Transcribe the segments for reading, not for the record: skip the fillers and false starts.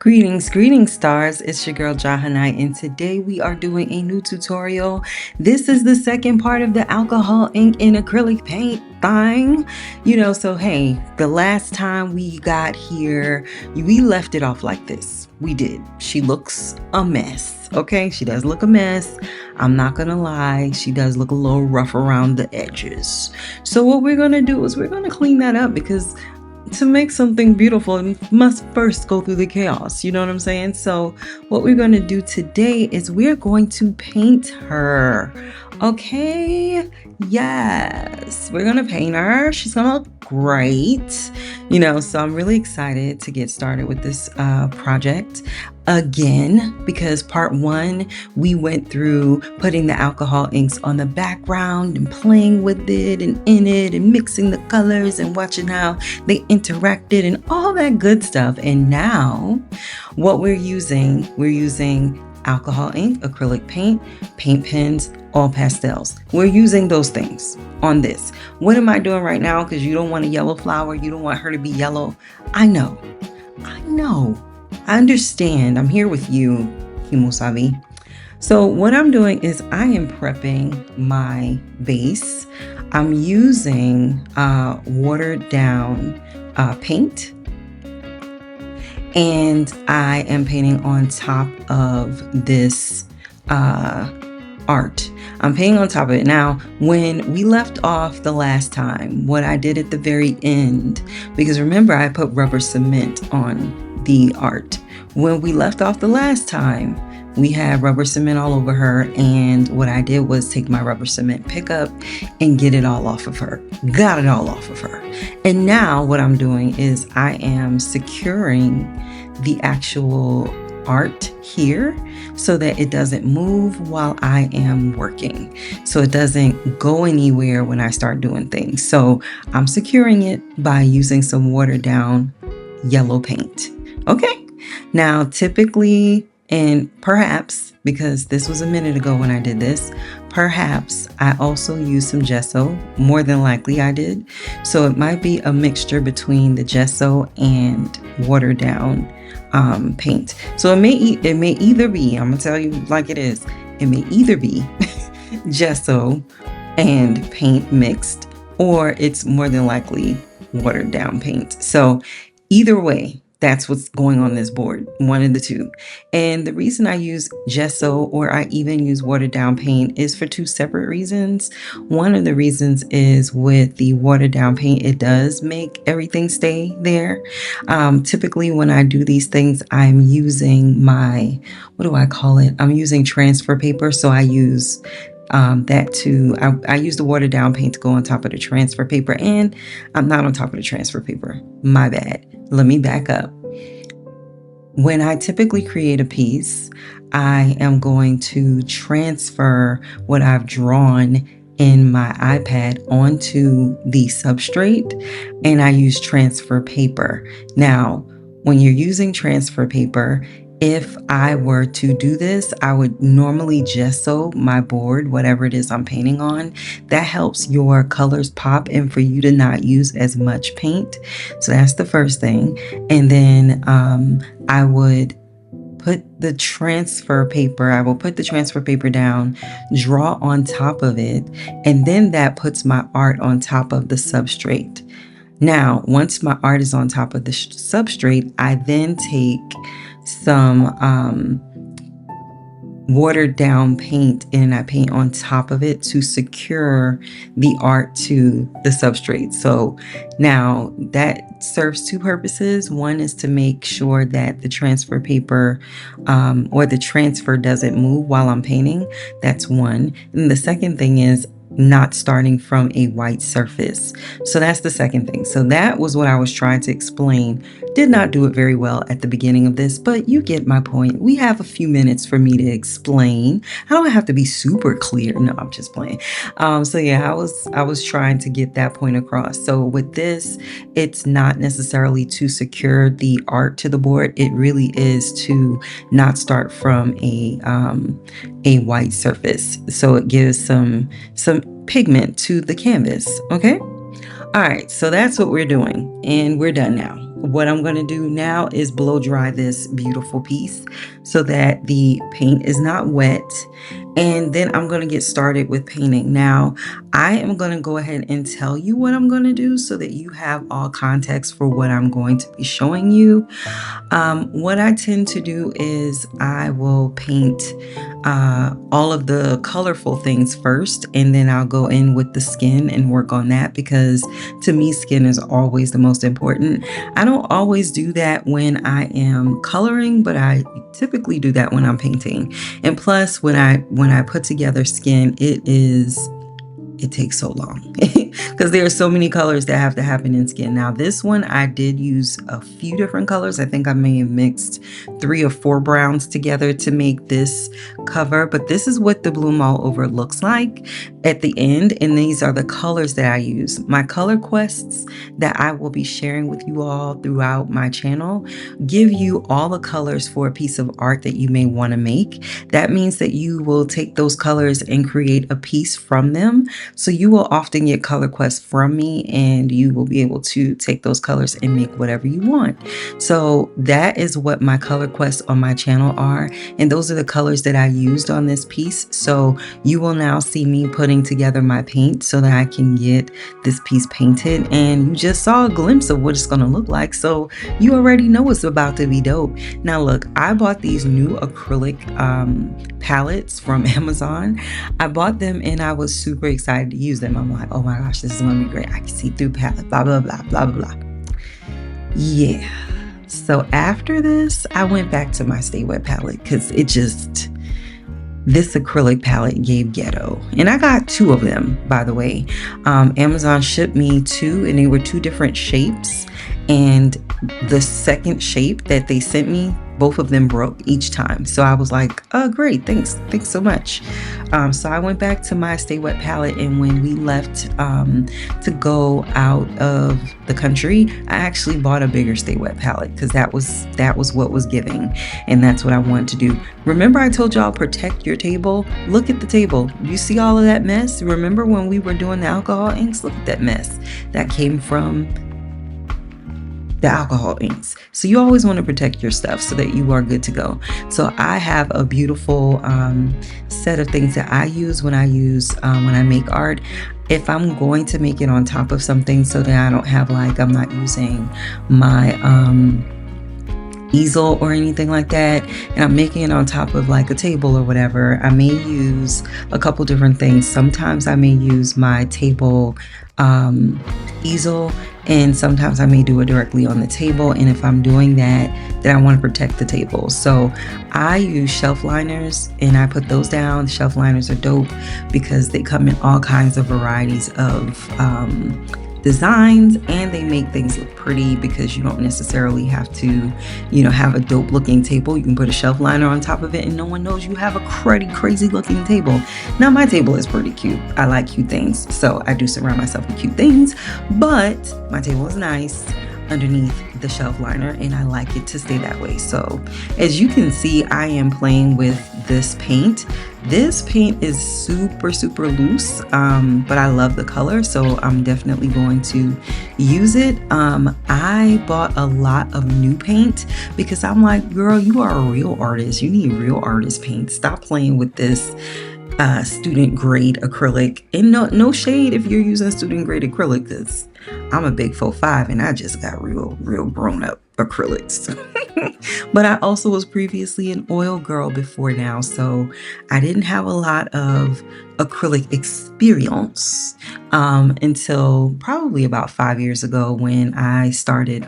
Greetings stars, it's your girl Jahanai, and today we are doing a new tutorial. This is the second part of the alcohol ink and acrylic paint thing. So hey, the last time we got here, we left it off like this. We did. She looks a mess, okay? She does look a mess. I'm not gonna lie, she does look a little rough around the edges. So what we're gonna do is we're gonna clean that up, because to make something beautiful, it must first go through the chaos. You know what I'm saying? So what we're going to do today is we're going to paint her. Okay. Yes, we're going to paint her. She's going to look great. So I'm really excited to get started with this project again, because part one, we went through putting the alcohol inks on the background and playing with it and in it and mixing the colors and watching how they interacted and all that good stuff. And now what we're using alcohol ink, acrylic paint, paint pens, all pastels. We're using those things on this. What am I doing right now? Because you don't want a yellow flower. You don't want her to be yellow. I know. I understand. I'm here with you, Himosabi. So what I'm doing is I am prepping my base. I'm using watered down paint, and I am painting on top of this art. I'm painting on top of it. Now, when we left off the last time, what I did at the very end, because remember I put rubber cement on the art. When we left off the last time, we had rubber cement all over her, and what I did was take my rubber cement pickup and get it all off of her. Got it all off of her. And now what I'm doing is I am securing the actual art here so that it doesn't move while I am working. So it doesn't go anywhere when I start doing things. So I'm securing it by using some watered down yellow paint. Okay. Now, typically, and perhaps, because this was a minute ago when I did this, perhaps I also used some gesso. More than likely I did. So it might be a mixture between the gesso and watered down paint. So it may either be, I'm gonna tell you like it is, it may either be gesso and paint mixed, or it's more than likely watered down paint. So either way, that's what's going on this board, one of the two. And the reason I use gesso, or I even use watered down paint, is for two separate reasons. One of the reasons is with the watered down paint, it does make everything stay there. Typically when I do these things, I'm using my, what do I call it? I'm using transfer paper. So I use I use the watered down paint to go on top of the transfer paper, and I'm not on top of the transfer paper. My bad. Let me back up. When I typically create a piece, I am going to transfer what I've drawn in my iPad onto the substrate, and I use transfer paper. Now, when you're using transfer paper, if I were to do this, I would normally gesso my board, whatever it is I'm painting on. That helps your colors pop and for you to not use as much paint. So that's the first thing. And then I would put the transfer paper down, draw on top of it, and then that puts my art on top of the substrate. Now, once my art is on top of the substrate, I then take some watered down paint and I paint on top of it to secure the art to the substrate. So now that serves two purposes. One is to make sure that the transfer paper or the transfer doesn't move while I'm painting. That's one. And the second thing is not starting from a white surface. So that's the second thing. So that was what I was trying to explain. Did not do it very well at the beginning of this, but you get my point. We have a few minutes for me to explain. I don't have to be super clear. No, I'm just playing. So yeah, I was trying to get that point across. So with this, it's not necessarily to secure the art to the board. It really is to not start from a white surface. So it gives some pigment to the canvas. Okay. All right. So that's what we're doing, and we're done now. what I'm going to do now is blow dry this beautiful piece so that the paint is not wet. And then I'm going to get started with painting. Now, I am going to go ahead and tell you what I'm going to do so that you have all context for what I'm going to be showing you. What I tend to do is I will paint all of the colorful things first, and then I'll go in with the skin and work on that, because to me, skin is always the most important. I don't always do that when I am coloring, but I typically do that when I'm painting. And plus, when I put together skin, it takes so long because there are so many colors that have to happen in skin. Now this one, I did use a few different colors. I think I may have mixed 3 or 4 browns together to make this cover, but this is what the bloom all over looks like at the end. And these are the colors that I use. My color quests that I will be sharing with you all throughout my channel give you all the colors for a piece of art that you may want to make. That means that you will take those colors and create a piece from them. So you will often get color quests from me, and you will be able to take those colors and make whatever you want. So that is what my color quests on my channel are. And those are the colors that I used on this piece. So you will now see me putting together my paint so that I can get this piece painted. And you just saw a glimpse of what it's going to look like. So you already know it's about to be dope. Now look, I bought these new acrylic palettes from Amazon. I bought them and I was super excited to use them. I'm like, oh my gosh, this is gonna be great. I can see through palette, blah, blah, blah, blah, blah. Yeah. So after this, I went back to my Stay Wet palette because this acrylic palette gave ghetto. And I got 2 of them, by the way. Amazon shipped me 2, and they were 2 different shapes. And the second shape that they sent me, both of them broke each time. So I was like, oh, great, thanks so much. So I went back to my Stay Wet palette, and when we left to go out of the country, I actually bought a bigger Stay Wet palette because that was what was giving, and that's what I wanted to do. Remember I told y'all protect your table? Look at the table. You see all of that mess? Remember when we were doing the alcohol inks? Look at that mess that came from the alcohol inks. So you always want to protect your stuff so that you are good to go. So I have a beautiful set of things that I use when I make art. If I'm going to make it on top of something so that I don't have, like, I'm not using my easel or anything like that, and I'm making it on top of like a table or whatever, I may use a couple different things. Sometimes I may use my table easel, and sometimes I may do it directly on the table. And if I'm doing that, then I want to protect the table. So I use shelf liners and I put those down. Shelf liners are dope because they come in all kinds of varieties of designs, and they make things look pretty because you don't necessarily have to, have a dope looking table. You can put a shelf liner on top of it and no one knows you have a cruddy, crazy looking table. Now my table is pretty cute. I like cute things, so I do surround myself with cute things, but my table is nice underneath the shelf liner, and I like it to stay that way. So as you can see, I am playing with this paint. This paint is super loose, but I love the color, so I'm definitely going to use it. I bought a lot of new paint because I'm like, girl, you are a real artist. You need real artist paint. Stop playing with this student grade acrylic. And no shade if you're using student grade acrylic, because I'm a big 4'5" and I just got real grown up acrylics. But I also was previously an oil girl before now, so I didn't have a lot of acrylic experience until probably about 5 years ago when I started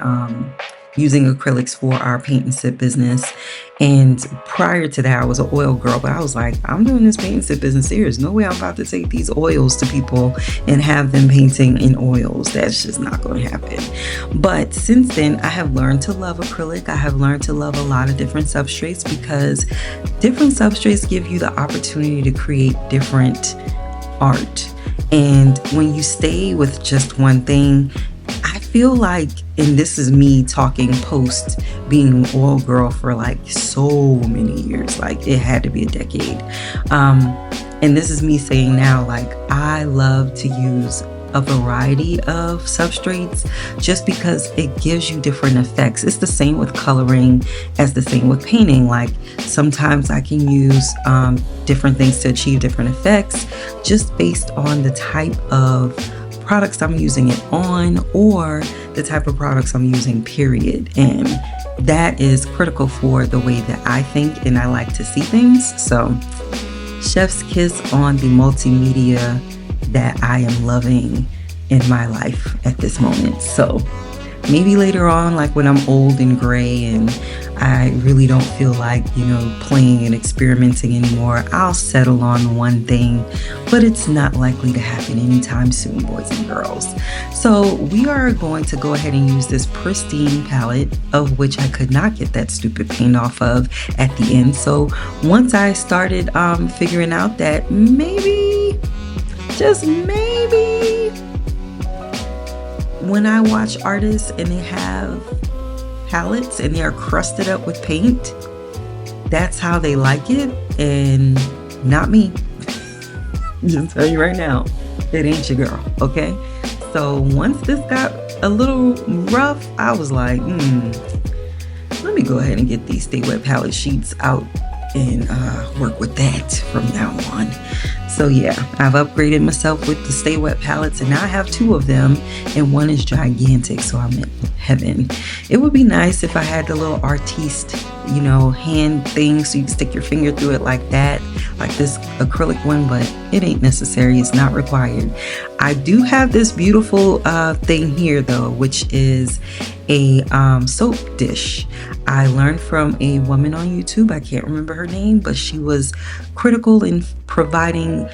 using acrylics for our paint and sip business. And prior to that, I was an oil girl, but I was like, I'm doing this paint and sip business. There's no way I'm about to take these oils to people and have them painting in oils. That's just not going to happen. But since then, I have learned to love acrylic. I have learned to love a lot of different substrates because different substrates give you the opportunity to create different art. And when you stay with just one thing, I feel like, and this is me talking post being an oil girl for like so many years, like it had to be a decade. And this is me saying now, like, I love to use a variety of substrates just because it gives you different effects. It's the same with coloring as the same with painting. Like sometimes I can use different things to achieve different effects just based on the type of products I'm using it on or the type of products I'm using, period. And that is critical for the way that I think and I like to see things. So chef's kiss on the multimedia that I am loving in my life at this moment. So maybe later on, like when I'm old and gray and I really don't feel like, playing and experimenting anymore, I'll settle on one thing, but it's not likely to happen anytime soon, boys and girls. So we are going to go ahead and use this pristine palette, of which I could not get that stupid paint off of at the end. So once I started figuring out that maybe, just maybe, when I watch artists and they have palettes and they are crusted up with paint, that's how they like it, and not me. Just tell you right now, it ain't your girl, okay? So once this got a little rough, I was like, let me go ahead and get these Stay Wet palette sheets out and work with that from now on. So yeah, I've upgraded myself with the Stay Wet palettes, and now I have 2 of them, and one is gigantic, so I'm in heaven. It would be nice if I had the little artiste, hand thing, so you can stick your finger through it like that, like this acrylic one, but it ain't necessary. It's not required. I do have this beautiful thing here though, which is a soap dish. I learned from a woman on YouTube. I can't remember her name, but she was critical in providing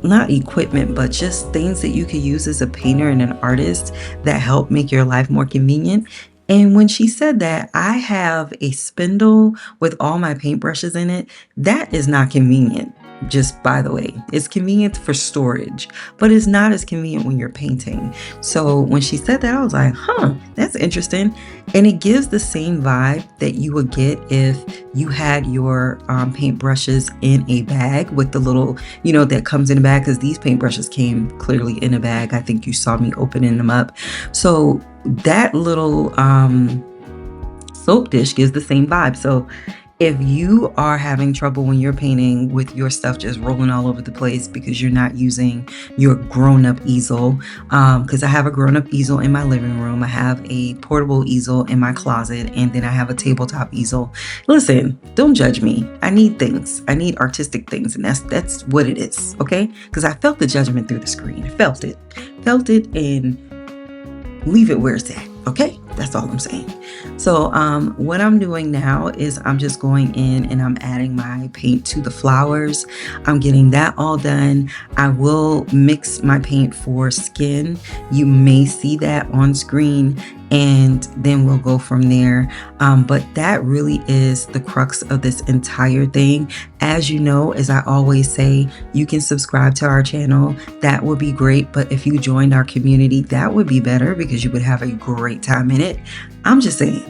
not equipment, but just things that you could use as a painter and an artist that help make your life more convenient. And when she said that, I have a spindle with all my paintbrushes in it. That is not convenient. Just by the way, it's convenient for storage, but it's not as convenient when you're painting. So when she said that, I was like, that's interesting. And it gives the same vibe that you would get if you had your paintbrushes in a bag with the little, that comes in a bag, because these paintbrushes came clearly in a bag. I think you saw me opening them up. So that little soap dish gives the same vibe. So if you are having trouble when you're painting with your stuff just rolling all over the place because you're not using your grown-up easel, because I have a grown-up easel in my living room, I have a portable easel in my closet, and then I have a tabletop easel. Listen, don't judge me. I need things. I need artistic things, and that's what it is, okay? Because I felt the judgment through the screen. I felt it, and leave it where it's at. Okay, that's all I'm saying. So what I'm doing now is I'm just going in and I'm adding my paint to the flowers. I'm getting that all done. I will mix my paint for skin. You may see that on screen, and then we'll go from there. But that really is the crux of this entire thing. As you know, as I always say, you can subscribe to our channel. That would be great. But if you joined our community, that would be better, because you would have a great time in it. I'm just saying,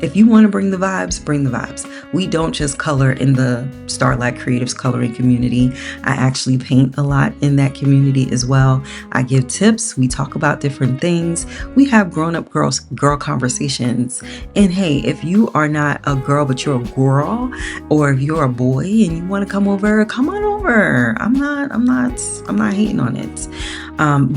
if you want to bring the vibes, bring the vibes. We don't just color in the Starlight Creatives Coloring community. I actually paint a lot in that community as well. I give tips. We talk about different things. We have grown-up girl conversations. And hey, if you are not a girl, but you're a girl, or if you're a boy and you want to come over, come on over. I'm not hating on it.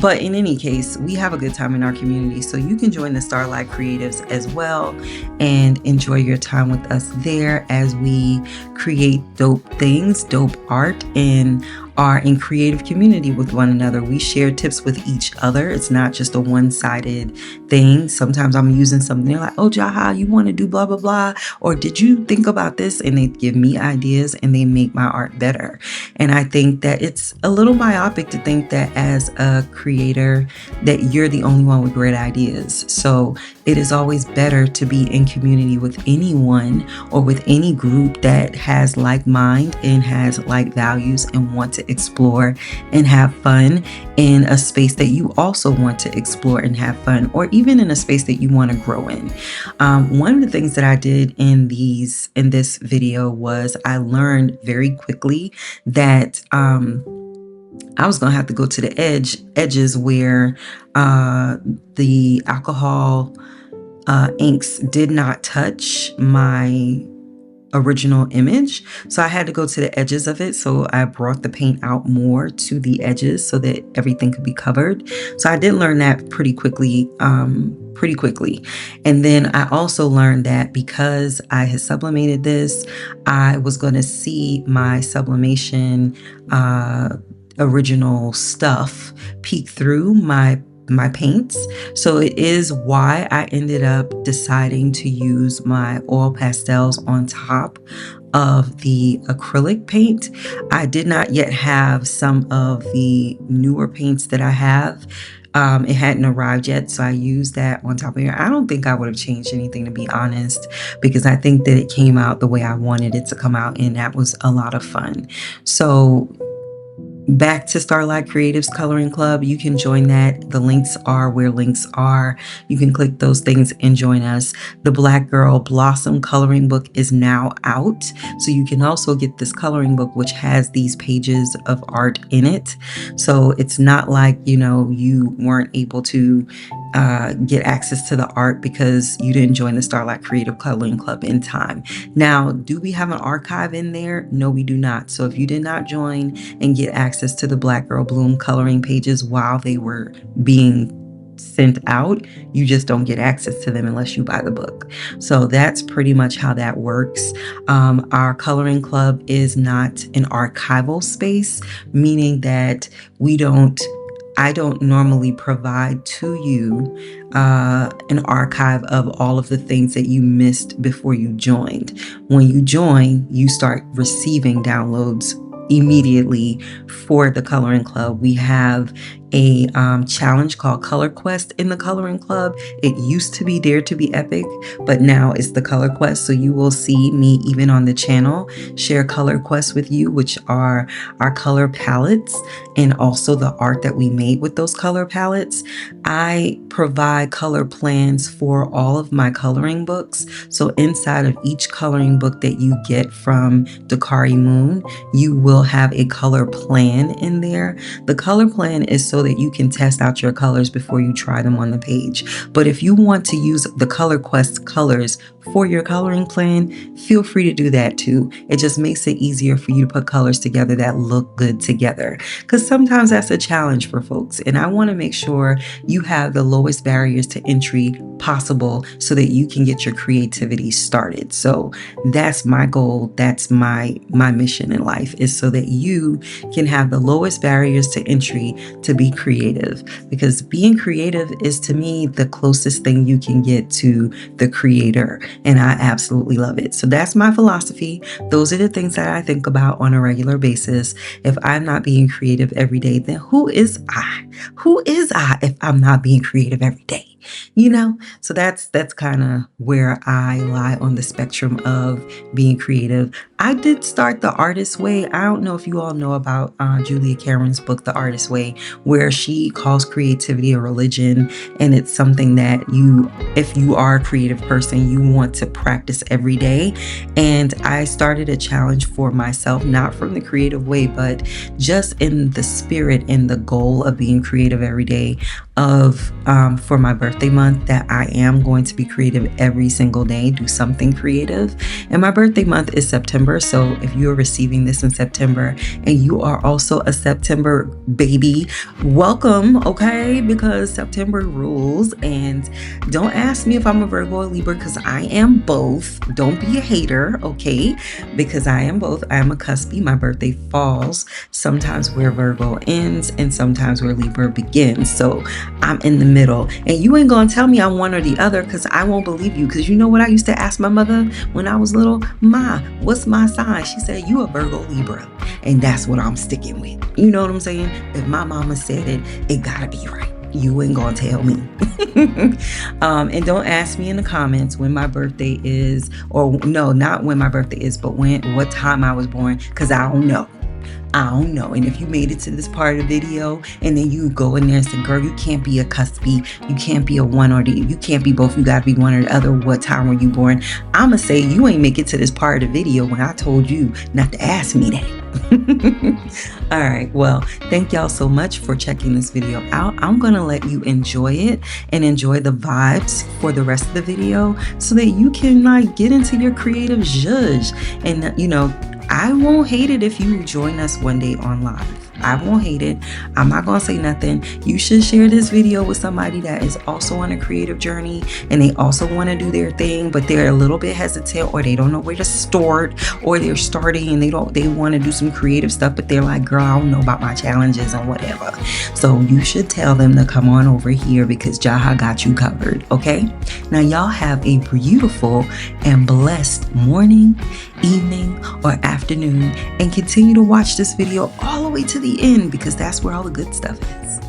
But in any case, we have a good time in our community, so you can join the Starlight Creatives as well and enjoy your time with us there as we create dope things, dope art, and are in creative community with one another. We share tips with each other. It's not just a one-sided thing. Sometimes I'm using something, they're like, oh, Jaha, you want to do blah, blah, blah. Or did you think about this? And they give me ideas and they make my art better. And I think that it's a little myopic to think that as a creator that you're the only one with great ideas. So it is always better to be in community with anyone or with any group that has like mind and has like values and want to explore and have fun in a space that you also want to explore and have fun, or even in a space that you want to grow in. One of the things that I did in this video was I learned very quickly that I was gonna have to go to the edges where the alcohol inks did not touch my original image. So I had to go to the edges of it. So I brought the paint out more to the edges so that everything could be covered. So I did learn that pretty quickly. And then I also learned that because I had sublimated this, I was going to see my sublimation original stuff peek through my paints. So it is why I ended up deciding to use my oil pastels on top of the acrylic paint. I did not yet have some of the newer paints that I have. It hadn't arrived yet, so I used that on top of here. I don't think I would have changed anything, to be honest, because I think that it came out the way I wanted it to come out, and that was a lot of fun. So back to Starlight Creatives Coloring Club. You can join that. The links are where links are. You can click those things and join us. The Black Girl Blossom coloring book is now out. So you can also get this coloring book, which has these pages of art in it. So it's not like, you weren't able to get access to the art because you didn't join the Starlight Creative Coloring Club in time. Now, do we have an archive in there? No, we do not. So if you did not join and get access to the Black Girl Bloom coloring pages while they were being sent out, you just don't get access to them unless you buy the book. So that's pretty much how that works. Our coloring club is not an archival space, meaning that I don't normally provide to you an archive of all of the things that you missed before you joined. When you join, you start receiving downloads immediately for the coloring club. We have a challenge called Color Quest in the coloring club. It used to be Dare to be Epic, but now it's the Color Quest. So you will see me even on the channel share Color Quest with you, which are our color palettes and also the art that we made with those color palettes. I provide color plans for all of my coloring books. So inside of each coloring book that you get from Dakari Moon, you will have a color plan in there. The color plan is so that you can test out your colors before you try them on the page. But if you want to use the Color Quest colors for your coloring plan, feel free to do that too. It just makes it easier for you to put colors together that look good together, because sometimes that's a challenge for folks, and I want to make sure you have the lowest barriers to entry possible so that you can get your creativity started. So that's my goal. That's my mission in life, is so that you can have the lowest barriers to entry to be creative, because being creative is, to me, the closest thing you can get to the creator, and I absolutely love it. So that's my philosophy. Those are the things that I think about on a regular basis. If I'm not being creative every day, then who is I? Who is I if I'm not being creative every day? So that's kind of where I lie on the spectrum of being creative. I did start The Artist's Way. I don't know if you all know about Julia Cameron's book, The Artist's Way, where she calls creativity a religion, and it's something that if you are a creative person, you want to practice every day. And I started a challenge for myself, not from the creative way, but just in the spirit and the goal of being creative every day, for my birthday month, that I am going to be creative every single day, do something creative. And my birthday month is September. So if you're receiving this in September and you are also a September baby, welcome, okay? Because September rules. And don't ask me if I'm a Virgo or Libra, because I am both. Don't be a hater, okay? Because I am both. I am a cuspy. My birthday falls sometimes where Virgo ends and sometimes where Libra begins. So I'm in the middle, and you ain't gonna tell me I'm one or the other, because I won't believe you. Because you know what I used to ask my mother when I was little? Ma, what's my sign? She said, you a Virgo Libra, and that's what I'm sticking with. You know what I'm saying? If my mama said it, it gotta be right. You ain't gonna tell me. And don't ask me in the comments when my birthday is, or no, not when my birthday is, but what time I was born, because I don't know. I don't know. And if you made it to this part of the video and then you go in there and say, girl, you can't be a cuspy, you can't be a one or the, you can't be both, you gotta be one or the other. What time were you born? I'ma say you ain't make it to this part of the video when I told you not to ask me that. All right, well, thank y'all so much for checking this video out. I'm gonna let you enjoy it and enjoy the vibes for the rest of the video so that you can like get into your creative zhuzh. And you know, I won't hate it if you join us one day on live. I won't hate it. I'm not gonna say nothing. You should share this video with somebody that is also on a creative journey and they also want to do their thing, but they're a little bit hesitant or they don't know where to start, or they're starting and they want to do some creative stuff, but they're like, girl, I don't know about my challenges and whatever. So you should tell them to come on over here because Jaha got you covered, okay? Now y'all have a beautiful and blessed morning, evening, or afternoon, and continue to watch this video all the way to the end because that's where all the good stuff is.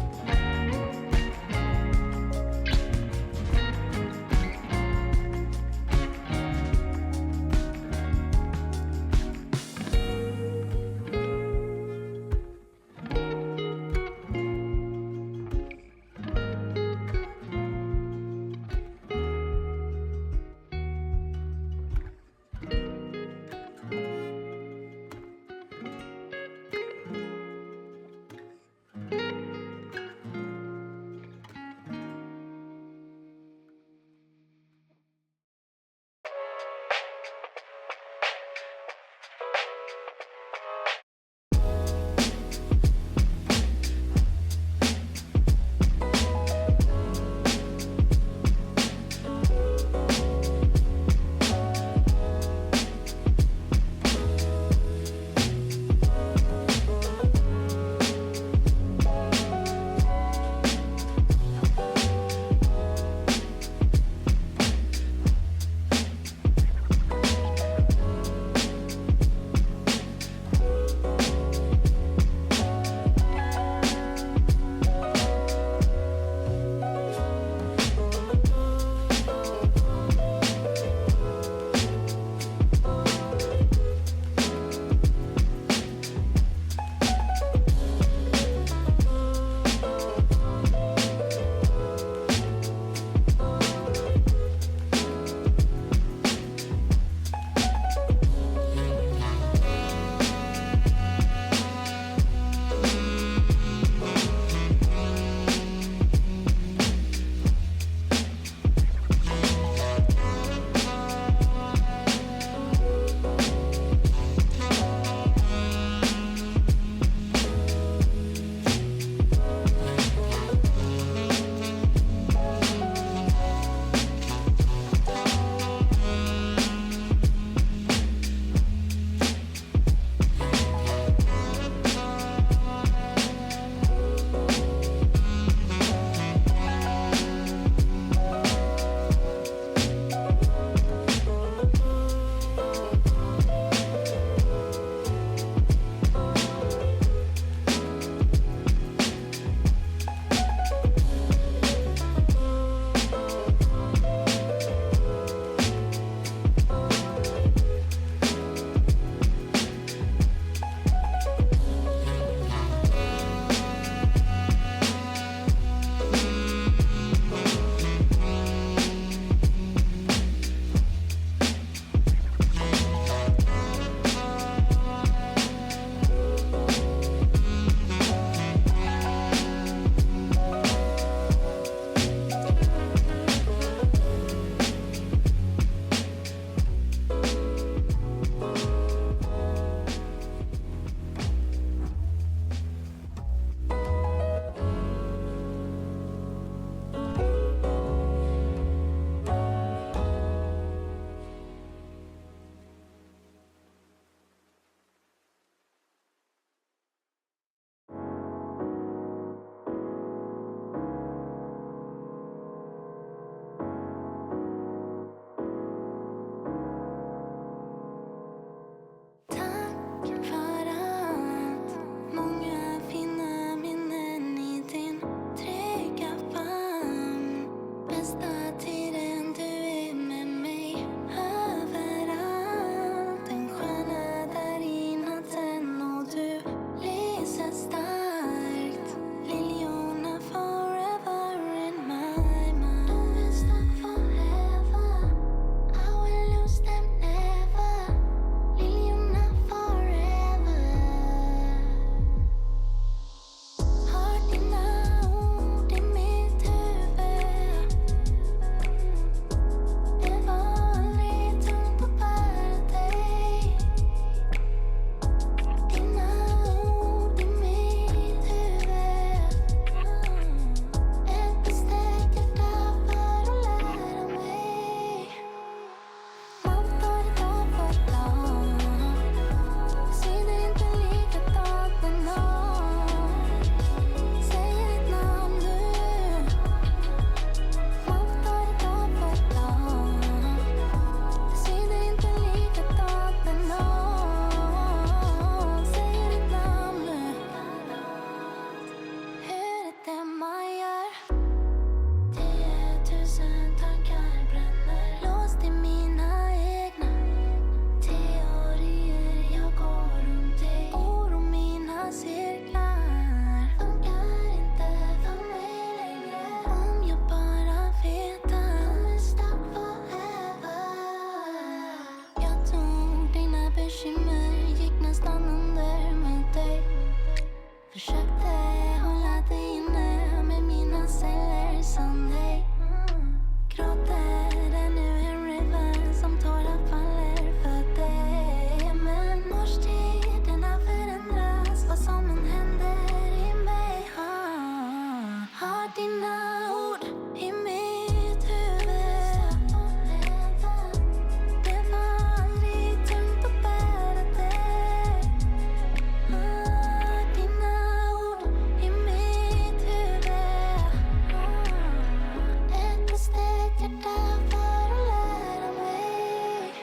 Försökte hålla dig inne med mina celler som dig. Gråter det nu en river som tårar faller för dig. Men årstiderna förändras, vad som än händer i mig. Har dina ord i mitt huvud. Det var aldrig tungt att bära dig. Har dina ord i mitt huvud. Ett steg hjärta för att lära mig.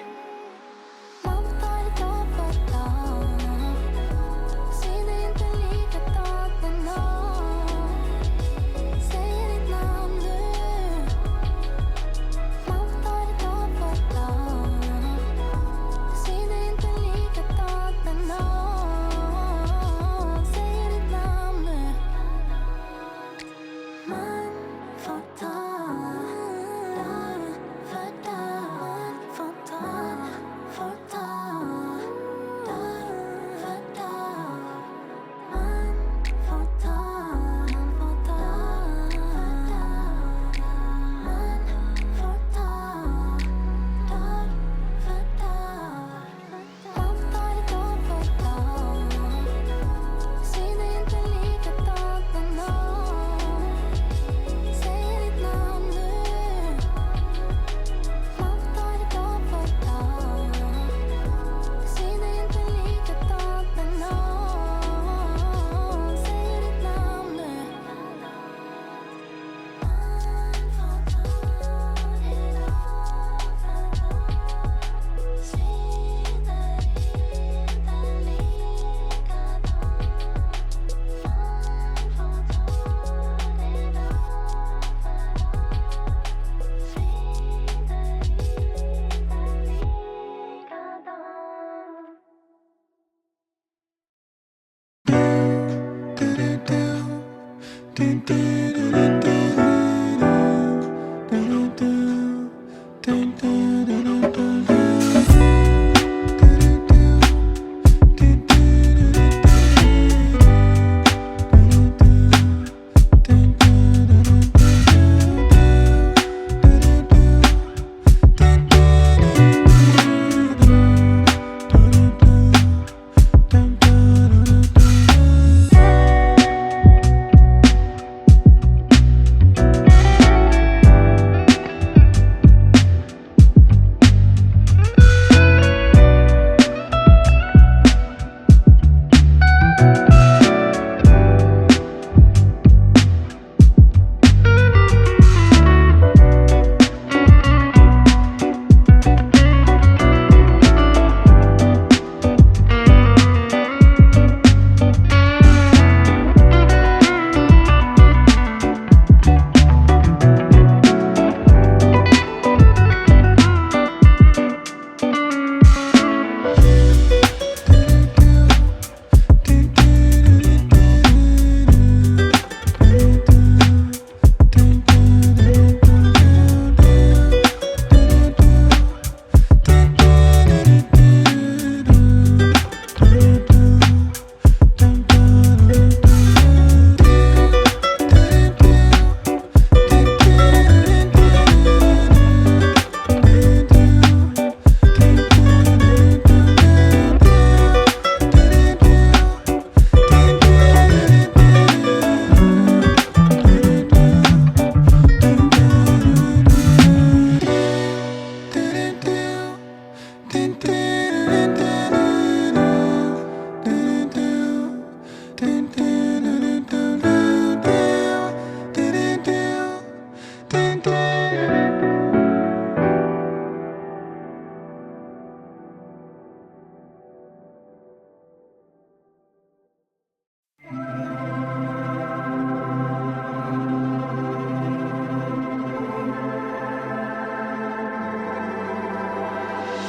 Man tar det dag för dag. Synen inte likadant ändå. Säger ditt namn nu. Man tar det dag för dag. Synen inte likadant ändå. Säger ditt namn nu. Man får ta dag för dag. Får ta dag för dag. Man får ta dag för dag. Man får ta dag för dag. Man tar det dag för dag. Synen inte likadant ändå. Säger ditt namn nu. Man tar det dag för dag. Synen inte likadant ändå. Säger ditt namn nu. Man får ta det dag för dag. Sidor inte likadant. Man får ta det dag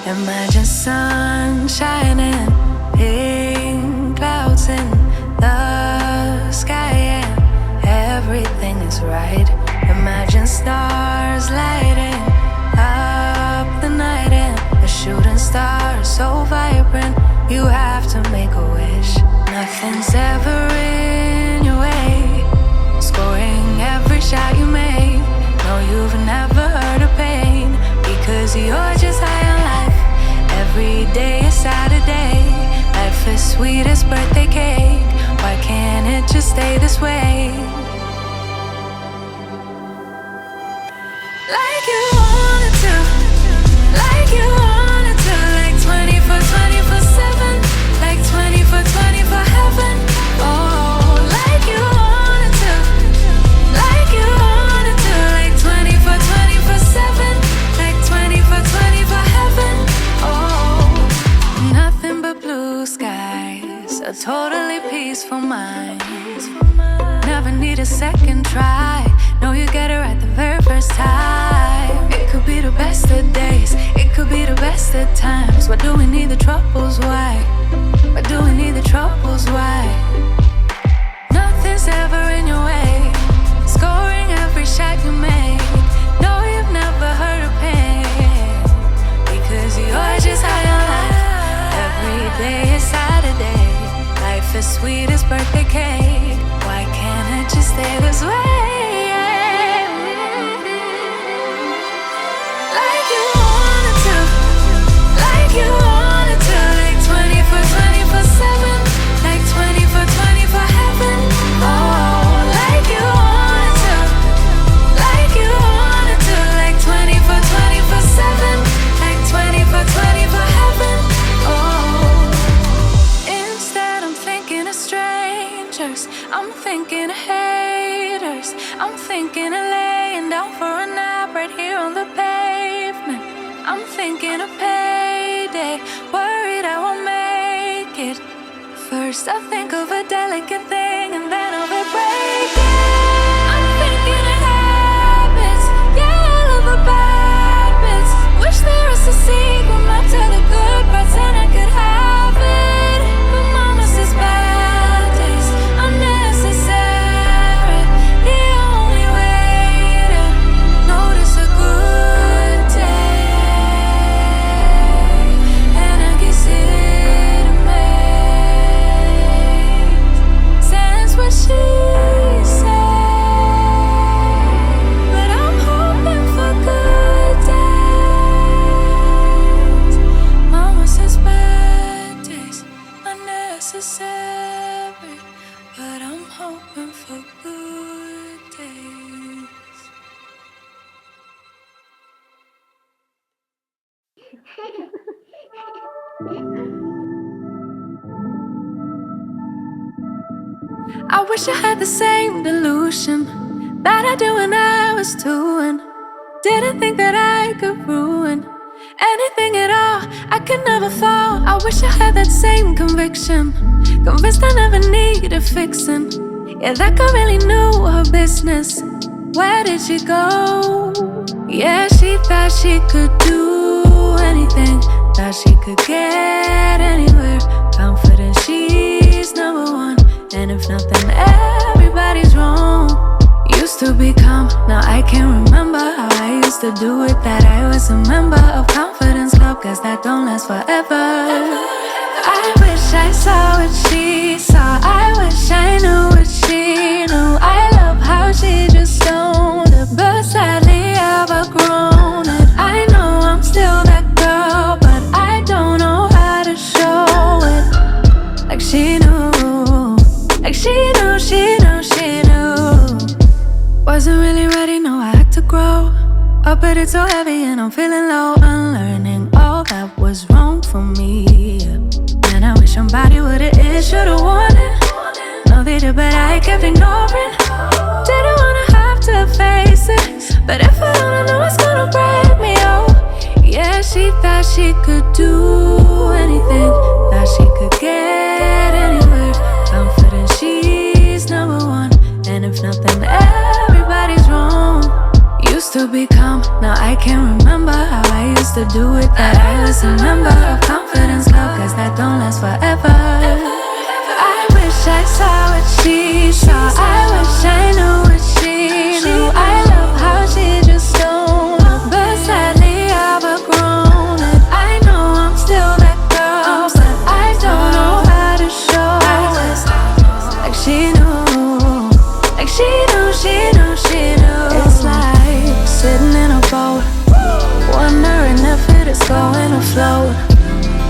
Imagine sun shining, pink clouds in the sky, and everything is right. Imagine stars lighting up the night, and a shooting star so vibrant, you have to make a wish. Nothing's ever real. scoring every shot you made. No, you've never heard of pain, because you're just high on life. Every day is Saturday. Life is sweet as birthday cake. Why can't it just stay this way? Like you wanted to, like you wanted to, like 24/7, like 24/24 heaven. Oh, like you wanted to, like you wanted to, like 24/7, like 24/24 heaven. Oh, nothing but blue skies, a totally peaceful mind. Never need a second try. No, you get it right the very first time. It could be the best of days, it could be the best of times. Why do we need the troubles? Why? Why do we need the troubles? Why? Nothing's ever in your way, scoring every shot you make. No, you've never heard of pain, because you're just high on life. Every day is Saturday. Life is sweet as birthday cake. Why can't it just stay this way? Like you wanted to, like you wanted to, like 24/7, like 24/24 heaven. Oh, like you wanted to, like you wanted to, like 24/7, like 24/24 heaven. Oh, instead I'm thinking of strangers, I'm thinking of haters, I'm thinking of laying down for a nap right here on the pavement. I'm thinking of payday, worried I won't make it. First I think of a delicate thing, and then of it breaking. I'm thinking of habits, yeah, all of the bad bits. Wish there was a secret map to the good parts and I could have it. But mama says bad days unnecessary. The only way to notice a good day, and I guess it makes sense what she said. But I'm hoping for good days. Mama says bad days unnecessary, but I'm hoping for good days. I wish I had the same delusion that I do when I was 2, and didn't think that I could ruin anything at all. I could never fall. I wish I had that same conviction, convinced I never needed fixing. Yeah, that girl really knew her business. Where did she go? Yeah, she thought she could do anything, thought she could get anywhere. Confident she's number one, and if nothing, everybody's wrong. Used to be calm, now I can't remember how I used to do it. That I was a member of Confidence Club, cause that don't last forever. I wish I saw what she saw, I wish I knew what she knew. I love how she just owned it, but sadly I've outgrown it. I know I'm still that girl, but I don't know how to show it. Like she knew, like she knew, she knew, she knew. Wasn't really ready, no, I had to grow up, but it's so heavy and I'm feeling low. Unlearning all that was wrong for me, and I wish somebody would've it, should've warned it. No, they did, but I kept ignoring. Didn't wanna have to face it, but if I don't know it's gonna break me, oh. Yeah, she thought she could do anything, thought she could get anywhere. Confident she's number one, and if nothing, everybody's wrong. Used to be calm, now I can't remember how I used to do it. That I was a member of Confidence Club, cause that don't last forever. I wish I saw what she saw, I wish I knew what she knew. I love how she just owned it, but sadly I've outgrown it. I know I'm still that girl, but I don't know how to show it. Like she knew, like she knew, the float.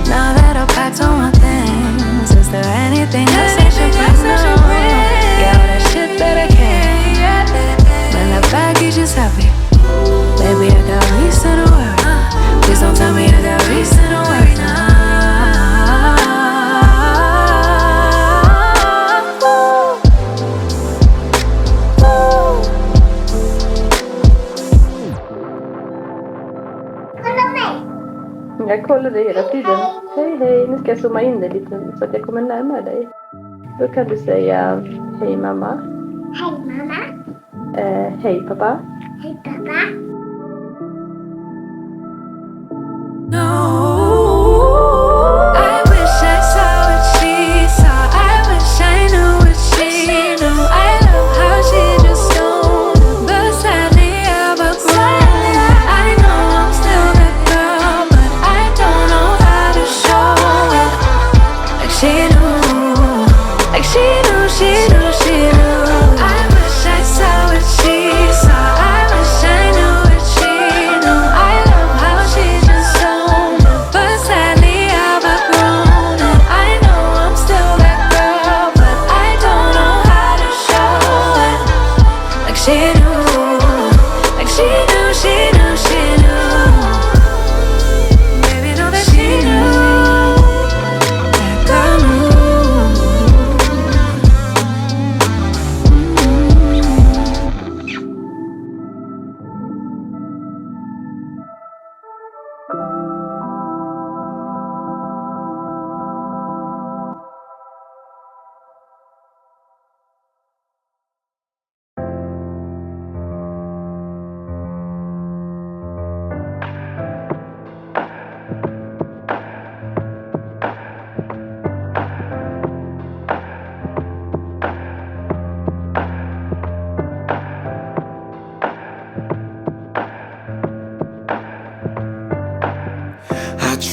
Now that I've packed all my things, is there anything else I should bring? Yeah, all that shit that I can. Man, that baggage is heavy. Baby, I got reason to worry. Please don't tell me I got reason to worry now. Jag kollar dig hela tiden. Hej, hej. Nu ska jag zooma in dig lite så att jag kommer närmare dig. Då kan du säga hej mamma. Hej mamma. Hej pappa. Hej pappa.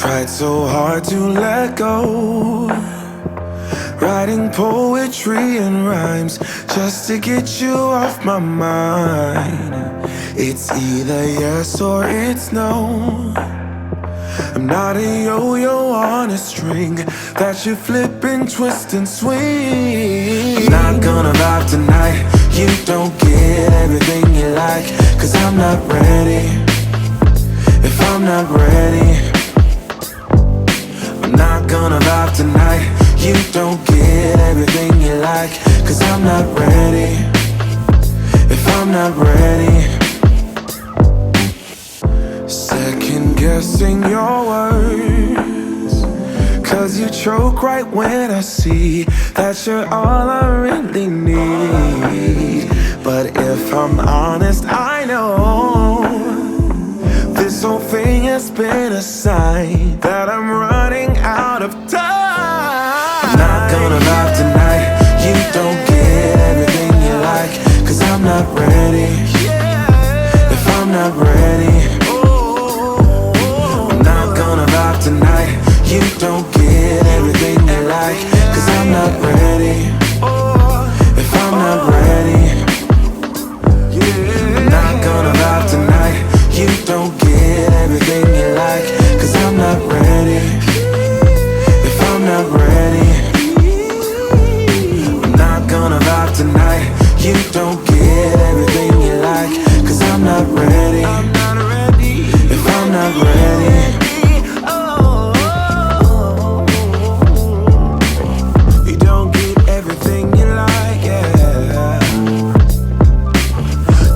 Tried so hard to let go, writing poetry and rhymes just to get you off my mind. It's either yes or it's no. I'm not a yo-yo on a string that you flip and twist and swing. Not gonna vibe tonight, you don't get everything you like, 'cause I'm not ready. If I'm not ready, I'm not gonna vibe tonight, you don't get everything you like, 'cause I'm not ready. If I'm not ready, second guessing your words, 'cause you choke right when I see that you're all I really need. But if I'm honest, I know this whole thing has been a sign that I'm running out of time. I'm not gonna vibe tonight, you don't get everything you like, 'cause I'm not ready. If I'm not ready, I'm not gonna vibe tonight, you don't get everything you like, 'cause I'm not ready. If I'm not ready, I'm not gonna vibe tonight, you don't get everything you like, 'cause I'm not ready. If I'm not ready, I'm not gonna vibe tonight, you don't get everything you like, 'cause I'm not ready. If I'm not ready, you don't get everything you like, yeah.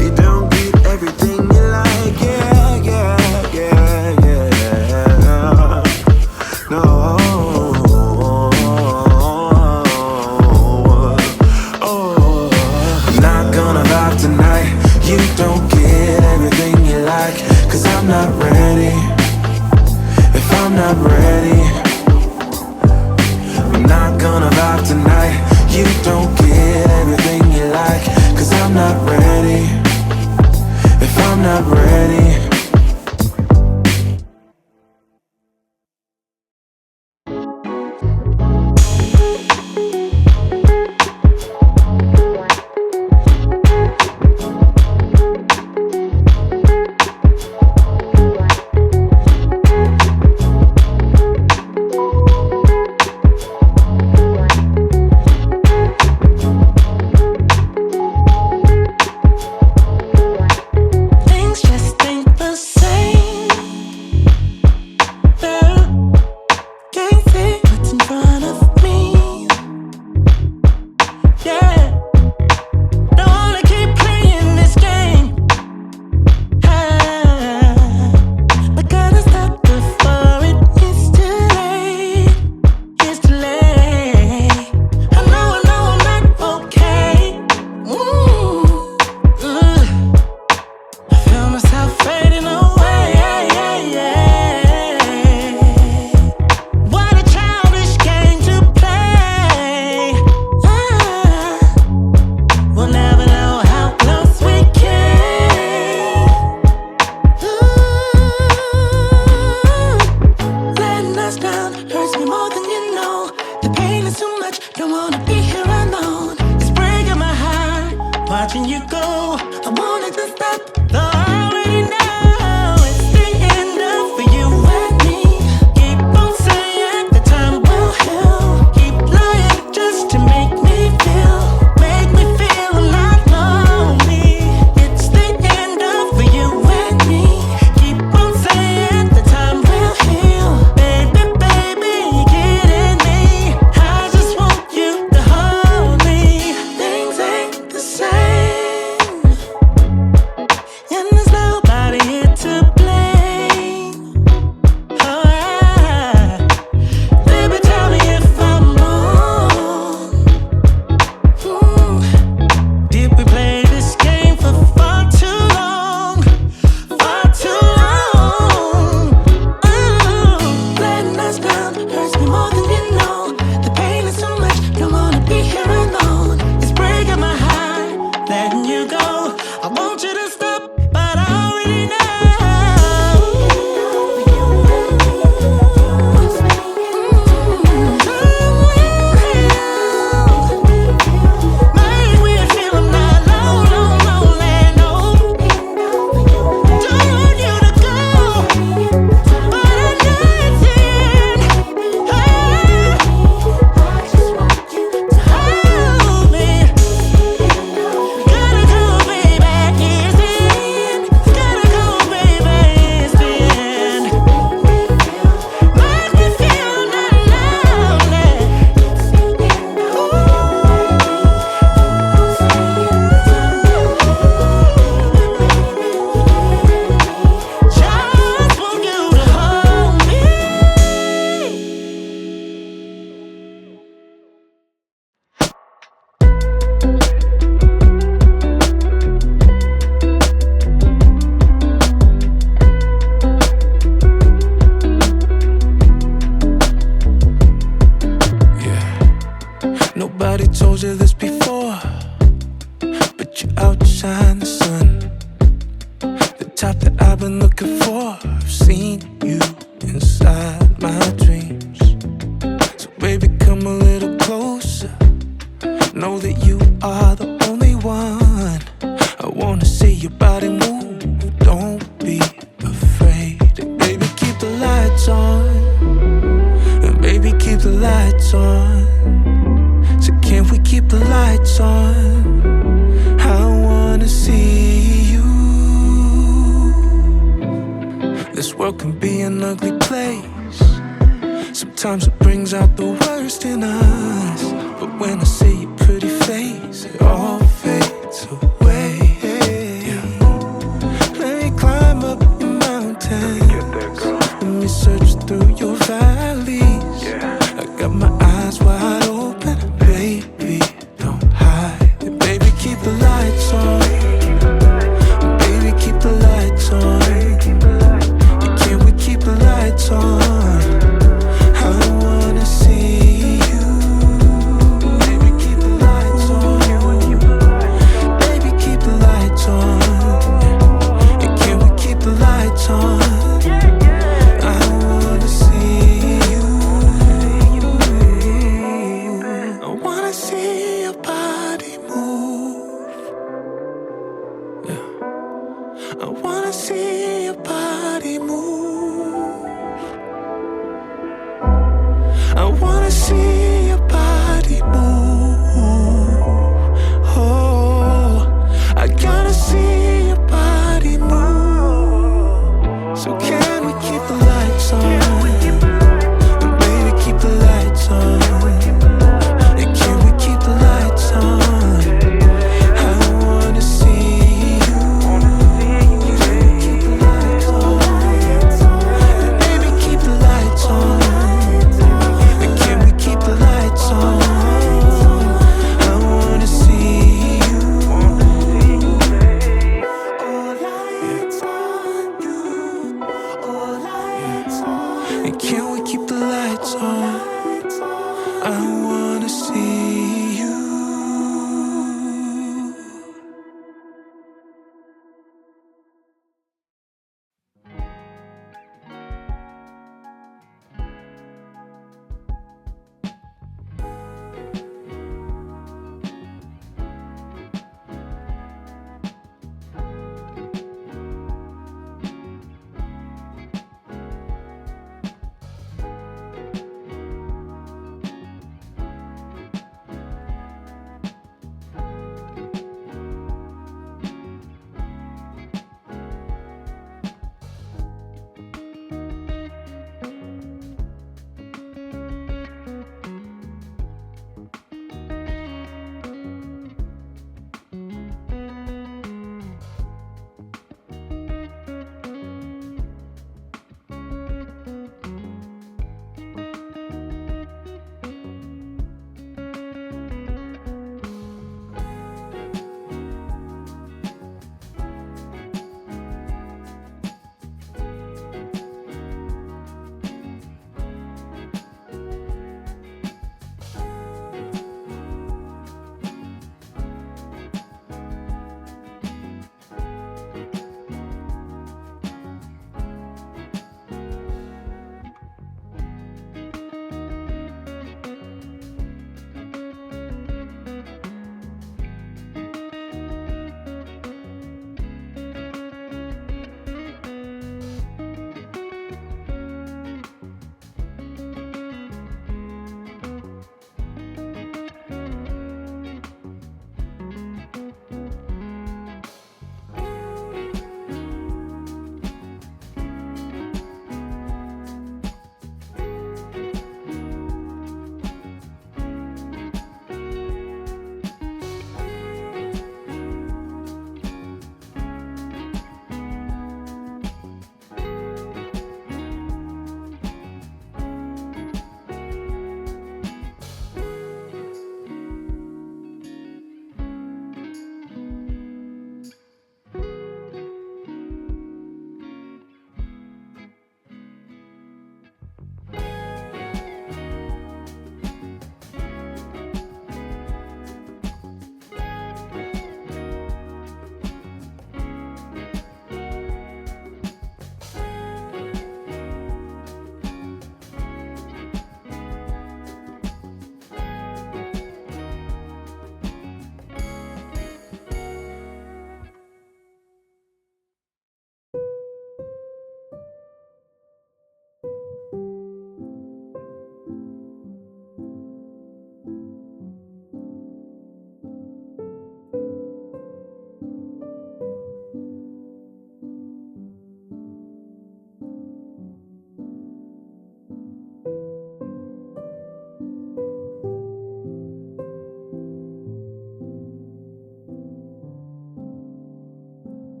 You don't get everything you like, yeah, yeah, yeah, yeah. No. Oh, I'm not gonna vibe tonight, you don't get everything you like, 'cause I'm not ready. If I'm not ready, I'm not gonna vibe tonight, you don't get everything you like, 'cause I'm not ready. If I'm not ready, watching you go. I wanted to stop, though I already know it's the end of for you and me. Keep on saying the time will heal. Keep lying just to make me feel I'm not lonely. It's the end of for you and me. Keep on saying the time will heal. Baby, baby, you're kidding me. I just want you to hold me. Things ain't the same, and there's nobody here to blame. Oh, baby, tell me if I'm wrong. Did we play this game for far too long? Far too long. Letting us down hurts me more than you know. The pain is too much, don't wanna be here alone. It's breaking my heart, letting you go. I want you to stop, but I already know. Make me feel I'm not lonely, no. Don't want you to go, but I know it's in. I just want you to hold me. Gotta go, baby, it's in. Gotta go, baby, it's in. Make me feel I'm not lonely. Just want you to hold me. Nobody told you this before, but you outshine the sun. The type that I've been looking for. I've seen you inside my dreams. So baby, come a little closer. Know that you are the only one. I wanna see your body move. Don't be afraid. And baby, keep the lights on. And baby, keep the lights on. So can we keep the lights on? I wanna see you. This world can be an ugly place. Sometimes it brings out the worst in us. But when I see your pretty face, it all fades away. Yeah. Let me climb up your mountain. Let me search through your valleys. I got my eyes wide open. Baby, don't hide. And baby, keep the lights on. And baby, keep the lights on. And can we keep the lights on? I wanna see you. Baby, keep the lights on. Baby, keep the lights on. And can we keep the lights on? I wanna see you. I wanna see your body move. Yeah. I wanna see your body move. I wanna see your body move. Oh, I gotta see your body move. So can we keep the lights on? And baby, keep the lights on. And can we keep the lights on? I wanna see you. Keep the lights on. And baby, keep the lights on. And can we keep the lights on? I wanna see you. All lights on you. All lights on. And can we keep the lights on? I wanna see